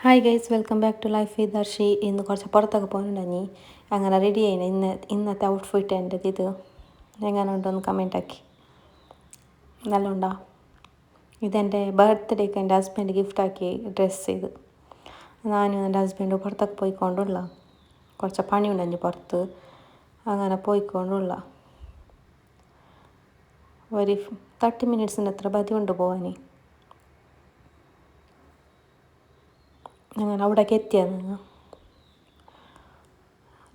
Hi guys, welcome back to life with Darshi. ഇന്ന് കുറച്ച് പുറത്തൊക്കെ പോകുന്നുണ്ടെങ്കിൽ അങ്ങനെ റെഡി ആയിന്. ഇന്നത്തെ ഔട്ട്ഫിറ്റ് എൻ്റെ ഇത് എങ്ങനെ ഉണ്ടോയെന്ന് കമൻ്റ് ആക്കി. നല്ല ഉണ്ടോ? ഇതെൻ്റെ ബർത്ത്ഡേക്ക് എൻ്റെ ഹസ്ബൻഡ് ഗിഫ്റ്റാക്കി ഡ്രസ്സ് ചെയ്ത് ഞാനും എൻ്റെ ഹസ്ബൻഡ് പുറത്തൊക്കെ പോയിക്കൊണ്ടുള്ള കുറച്ച് പണിയുണ്ടെങ്കിൽ പുറത്ത് അങ്ങനെ പോയിക്കൊണ്ടുള്ള ഒരു 30 മിനിറ്റ്സിൻ്റെ അത്ര ബതിയുണ്ട് പോകാൻ. അങ്ങനെ അവിടേക്ക് എത്തിയത്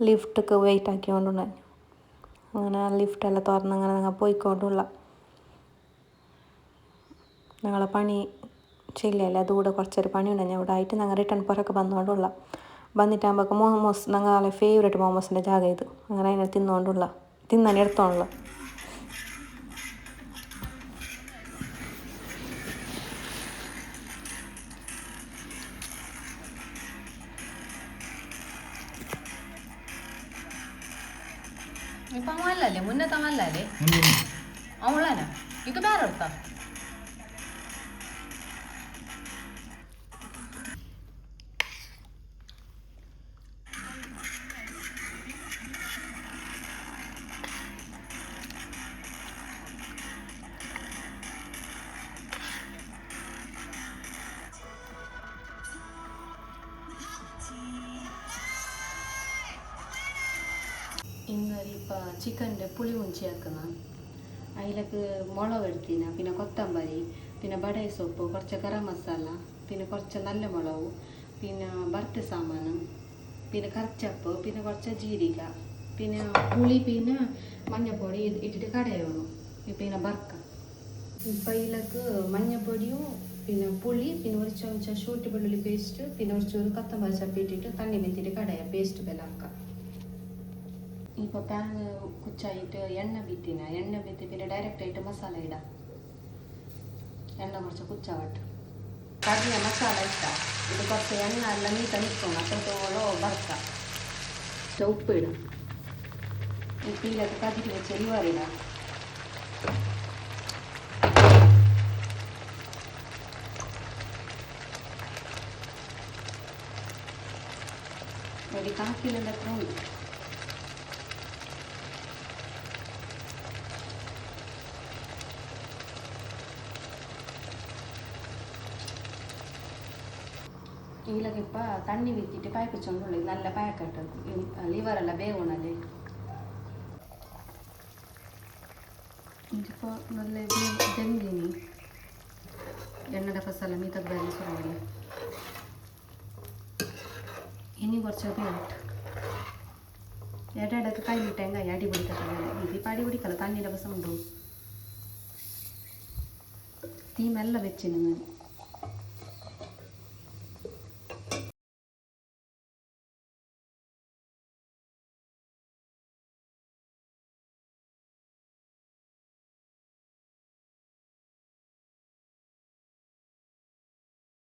ലിഫ്റ്റൊക്കെ വെയിറ്റ് ആക്കിക്കൊണ്ടുണ്ടായി. അങ്ങനെ ലിഫ്റ്റെല്ലാം തുറന്ന് അങ്ങനെ ഞങ്ങൾ പോയിക്കൊണ്ടുള്ള ഞങ്ങളെ പണി ശരിയല്ല. അതുകൂടെ കുറച്ചൊരു പണിയുണ്ടെങ്കിൽ അവിടെ ആയിട്ട് ഞങ്ങൾ റിട്ടേൺ പുറമൊക്കെ വന്നുകൊണ്ടുള്ള വന്നിട്ടാകുമ്പോൾ മോമോസ് ഞങ്ങളെ ഫേവറേറ്റ് മോമോസിൻ്റെ ജാഗ ഇത് അങ്ങനെ അതിനെ തിന്നുകൊണ്ടുള്ള തിന്നാൻ എടുത്തോണ്ടുള്ള ഇപ്പം അല്ലല്ലേ മുന്നത്തെ അല്ലല്ലേ അവളാന ഇത് വേറെ എടുത്താ ഇന്നൊരിപ്പോൾ ചിക്കൻ്റെ പുളി മുഞ്ചിയാക്കുന്ന അതിലേക്ക് മുളക് എടുത്തിന, പിന്നെ കൊത്തമ്പരി, പിന്നെ ബടൈ സോപ്പ്, കുറച്ച് ഗരം മസാല, പിന്നെ കുറച്ച് നല്ല മുളക്, പിന്നെ വറുത്ത സാമാനം, പിന്നെ കറിച്ചപ്പ്, പിന്നെ കുറച്ച് ജീരിക, പിന്നെ പുളി, പിന്നെ മഞ്ഞൾപ്പൊടി ഇട്ടിട്ട് കടയണം. പിന്നെ ബർക്ക ഇപ്പം ഇതിലേക്ക് മഞ്ഞൾപ്പൊടിയും പിന്നെ പുളി, പിന്നെ ഒരു ചമച്ച ഷൂട്ട് വെള്ളുള്ളി പേസ്റ്റ്, പിന്നെ കുറച്ചൊരു കൊത്തമ്പരി ചപ്പ് ഇട്ടിട്ട് തണ്ണി വെത്തിട്ട് കടയാം പേസ്റ്റ് ബെല്ലാക്കാം. ഇപ്പോൾ പാൻ കുച്ചായിട്ട് എണ്ണ ബീത്തി പിന്നെ ഡയറക്റ്റായിട്ട് മസാല ഇടാം. എണ്ണ കുറച്ച് കുച്ചാവട്ടെ. കറിയ മസാല ഇട്ടാൽ ഇത് കുറച്ച് എണ്ണ എല്ലാം നീട്ട നിൽക്കണം. അത്രത്തോളം വറുക്കാം. ഉപ്പ് ഇടാം. ഉപ്പിലേക്ക് കതിരി വെച്ച് എരിവാറിടാം. ഒരു കാക്കിലുള്ള അത്ര ഉണ്ട്. ഇതിലൊക്കെ ഇപ്പോൾ തണ്ണി വിറ്റിട്ട് പയപ്പിച്ചോണ്ടുള്ളൂ. നല്ല പയക്കട്ട് ലിവറെല്ലാം വേവണല്ലേ. ഇതിപ്പോൾ നല്ല ജന്തിനി എണ്ണയുടെ ഫസല മീത്തൊക്കെ ബാലൻസ് കുറവല്ലേ. ഇനി കുറച്ച് ഉപയോഗിട്ട് ഇടയ്ക്ക് കൈവിട്ടെങ്കിൽ അടി പിടിക്കത്തില്ല. ഇതിപ്പോൾ അടി പിടിക്കല്ല, തണ്ണീൻ്റെ ഫസം ഉണ്ടോ. തീ മെല്ലെ വെച്ചിരുന്നു.